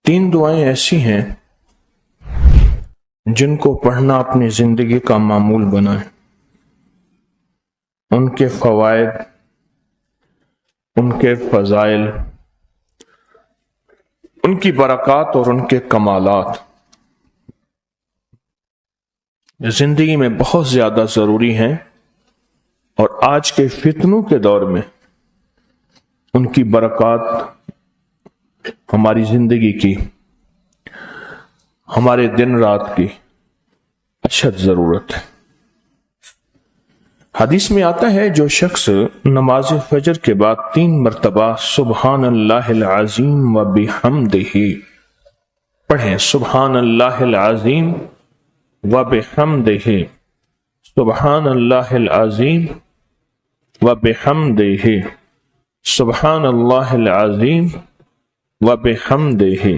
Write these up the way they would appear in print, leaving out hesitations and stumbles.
تین دعائیں ایسی ہیں جن کو پڑھنا اپنی زندگی کا معمول بنائیں. ان کے فوائد، ان کے فضائل، ان کی برکات اور ان کے کمالات زندگی میں بہت زیادہ ضروری ہیں، اور آج کے فتنوں کے دور میں ان کی برکات ہماری زندگی کی، ہمارے دن رات کی اشد ضرورت ہے. حدیث میں آتا ہے جو شخص نماز فجر کے بعد 3 مرتبہ سبحان اللہ العظیم و بحمدہ پڑھیں، سبحان اللہ العظیم و بحمدہ، سبحان اللہ العظیم و بحمدہ، سبحان اللہ العظیم و بحمدہ،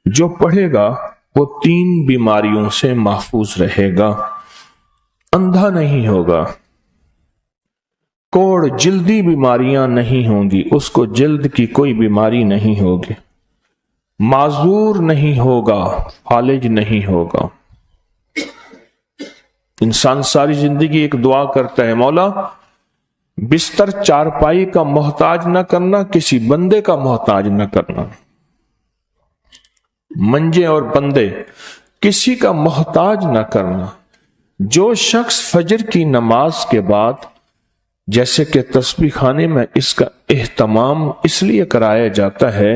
جو پڑھے گا وہ 3 بیماریوں سے محفوظ رہے گا. اندھا نہیں ہوگا، کوڑ جلدی بیماریاں نہیں ہوں گی، اس کو جلد کی کوئی بیماری نہیں ہوگی، معذور نہیں ہوگا، فالج نہیں ہوگا. انسان ساری زندگی ایک دعا کرتا ہے، مولا بستر چارپائی کا محتاج نہ کرنا، کسی بندے کا محتاج نہ کرنا. منجے اور بندے کسی کا محتاج نہ کرنا. جو شخص فجر کی نماز کے بعد، جیسے کہ تسبیح خانے میں اس کا اہتمام اس لیے کرایا جاتا ہے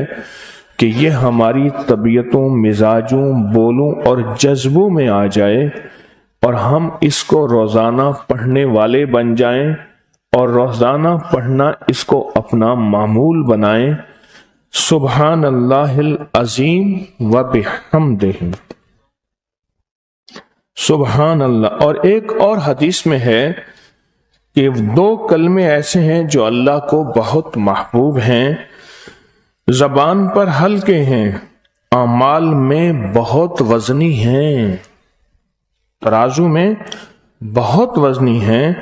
کہ یہ ہماری طبیعتوں، مزاجوں، بولوں اور جذبوں میں آ جائے اور ہم اس کو روزانہ پڑھنے والے بن جائیں اور روزانہ پڑھنا اس کو اپنا معمول بنائیں. سبحان اللہ العظیم و بحمدہ، سبحان اللہ. اور ایک اور حدیث میں ہے کہ 2 کلمے ایسے ہیں جو اللہ کو بہت محبوب ہیں، زبان پر ہلکے ہیں، اعمال میں بہت وزنی ہیں، ترازو میں بہت وزنی ہیں.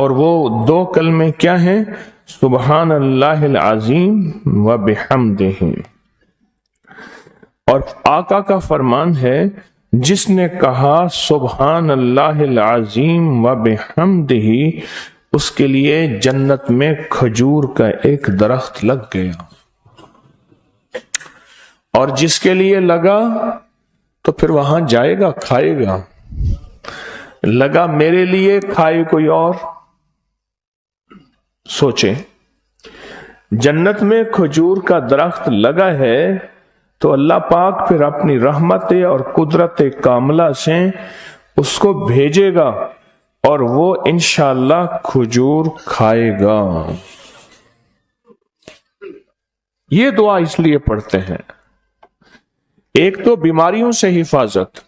اور وہ 2 کلمے کیا ہیں؟ سبحان اللہ العظیم و بحمدہ. اور آقا کا فرمان ہے، جس نے کہا سبحان اللہ العظیم و بحمدہ، اس کے لیے جنت میں کھجور کا ایک درخت لگ گیا. اور جس کے لیے لگا تو پھر وہاں جائے گا، کھائے گا. لگا میرے لیے، کھائے کوئی اور. سوچیں، جنت میں کھجور کا درخت لگا ہے تو اللہ پاک پھر اپنی رحمت اور قدرت کاملہ سے اس کو بھیجے گا اور وہ انشاءاللہ کھجور کھائے گا. یہ دعا اس لیے پڑھتے ہیں، ایک تو بیماریوں سے حفاظت،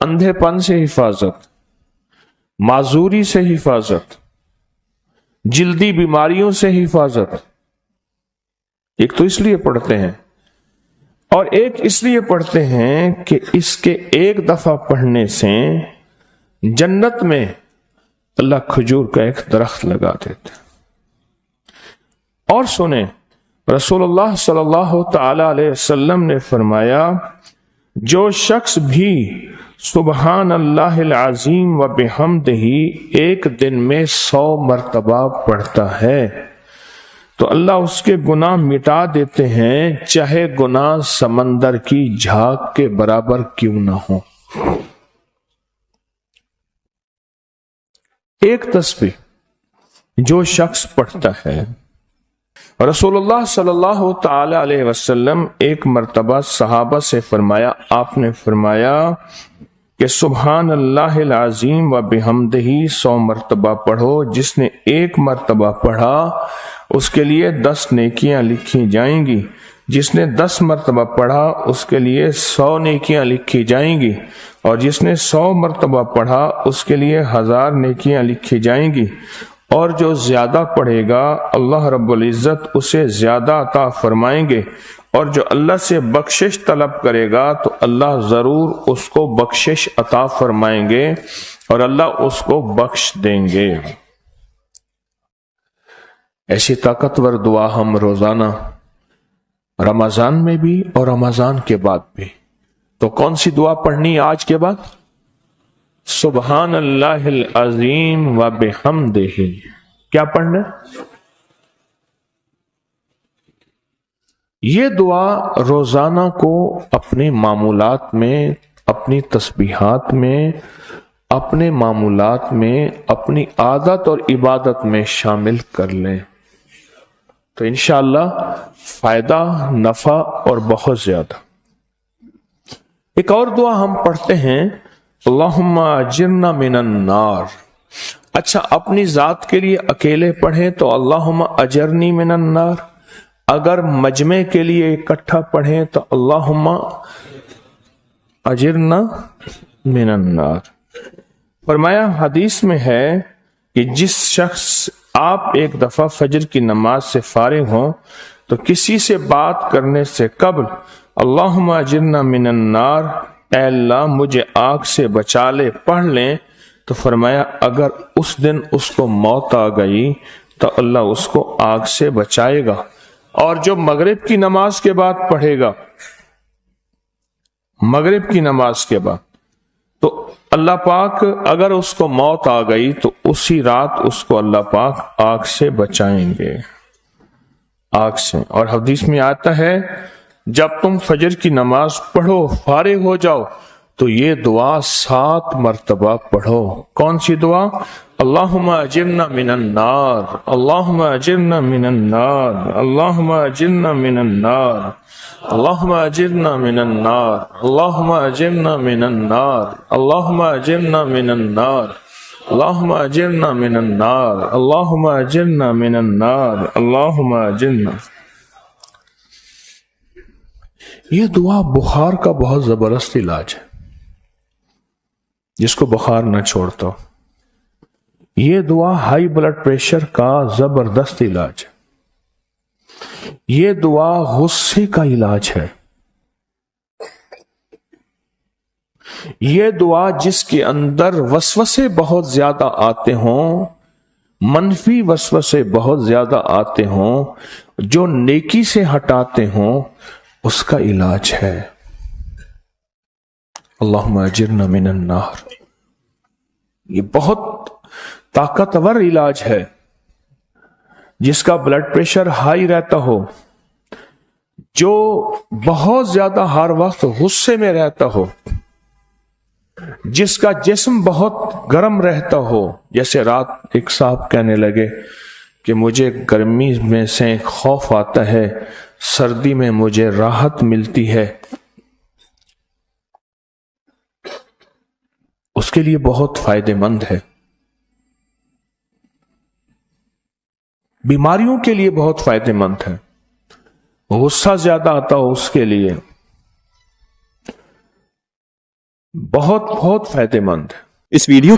اندھے پن سے حفاظت، معذوری سے حفاظت، جلدی بیماریوں سے حفاظت. ایک تو اس لیے پڑھتے ہیں، اور ایک اس لیے پڑھتے ہیں کہ اس کے ایک دفعہ پڑھنے سے جنت میں اللہ کھجور کا ایک درخت لگا دیتے. اور سنیں، رسول اللہ صلی اللہ تعالی علیہ وسلم نے فرمایا، جو شخص بھی سبحان اللہ العظیم و بحمدہ ایک دن میں 100 مرتبہ پڑھتا ہے تو اللہ اس کے گناہ مٹا دیتے ہیں، چاہے گناہ سمندر کی جھاگ کے برابر کیوں نہ ہو. ایک تسبیح جو شخص پڑھتا ہے، رسول اللہ صلی اللہ تعالی علیہ وسلم ایک مرتبہ صحابہ سے فرمایا، آپ نے فرمایا کہ سبحان اللہ العظیم و بحمدہ 100 مرتبہ پڑھو. جس نے 1 مرتبہ پڑھا اس کے لیے 10 نیکیاں لکھی جائیں گی، جس نے 10 مرتبہ پڑھا اس کے لیے 100 نیکیاں لکھی جائیں گی، اور جس نے 100 مرتبہ پڑھا اس کے لیے 1000 نیکیاں لکھی جائیں گی. اور جو زیادہ پڑھے گا اللہ رب العزت اسے زیادہ عطا فرمائیں گے، اور جو اللہ سے بخشش طلب کرے گا تو اللہ ضرور اس کو بخشش عطا فرمائیں گے اور اللہ اس کو بخش دیں گے. ایسی طاقتور دعا ہم روزانہ رمضان میں بھی اور رمضان کے بعد بھی. تو کون سی دعا پڑھنی ہے آج کے بعد؟ سبحان اللہ العظیم و بحمدہ. کیا پڑھنا ہے؟ یہ دعا روزانہ کو اپنے معمولات میں، اپنی تسبیحات میں، اپنے معمولات میں، اپنی عادت اور عبادت میں شامل کر لیں تو انشاءاللہ فائدہ، نفع اور بہت زیادہ. ایک اور دعا ہم پڑھتے ہیں، اللہم اجرنا من النار. اچھا، اپنی ذات کے لیے اکیلے پڑھیں تو اللہم اجرنی من النار. اگر مجمع کے لیے اکٹھا پڑھیں تو اللہم اجرنا من النار. فرمایا حدیث میں ہے کہ جس شخص آپ ایک دفعہ فجر کی نماز سے فارغ ہوں تو کسی سے بات کرنے سے قبل اللہم اجرنا من النار، اے اللہ مجھے آگ سے بچا لے، پڑھ لیں تو فرمایا اگر اس دن اس کو موت آ گئی تو اللہ اس کو آگ سے بچائے گا. اور جو مغرب کی نماز کے بعد پڑھے گا، مغرب کی نماز کے بعد، تو اللہ پاک اگر اس کو موت آ گئی تو اسی رات اس کو اللہ پاک آگ سے بچائیں گے، آگ سے. اور حدیث میں آتا ہے جب تم فجر کی نماز پڑھو، فارغ ہو جاؤ تو یہ دعا 7 مرتبہ پڑھو. کون سی دعا؟ اللہم اجرنا من النار، اللہم اجرنا من النار، اللہم اجرنا من النار، اللہم اجرنا من النار، اللہم اجرنا من النار، اللہم اجرنا من النار، اللہم اجرنا من النار، اللہم اجرنا من النار، اللہم اجرنا. یہ دعا بخار کا بہت زبردست علاج ہے، جس کو بخار نہ چھوڑتا ہو. یہ دعا ہائی بلڈ پریشر کا زبردست علاج ہے. یہ دعا غصے کا علاج ہے. یہ دعا جس کے اندر وسوسے بہت زیادہ آتے ہوں، منفی وسوسے بہت زیادہ آتے ہوں، جو نیکی سے ہٹاتے ہوں، اس کا علاج ہے. اللہم اجرنا من النار. یہ بہت طاقتور علاج ہے. جس کا بلڈ پریشر ہائی رہتا ہو، جو بہت زیادہ ہر وقت غصے میں رہتا ہو، جس کا جسم بہت گرم رہتا ہو. جیسے رات ایک صاحب کہنے لگے کہ مجھے گرمی میں سے خوف آتا ہے، سردی میں مجھے راحت ملتی ہے. اس کے لیے بہت فائدہ مند ہے. بیماریوں کے لیے بہت فائدہ مند ہے. غصہ زیادہ آتا ہو اس کے لیے بہت فائدہ مند ہے. اس ویڈیو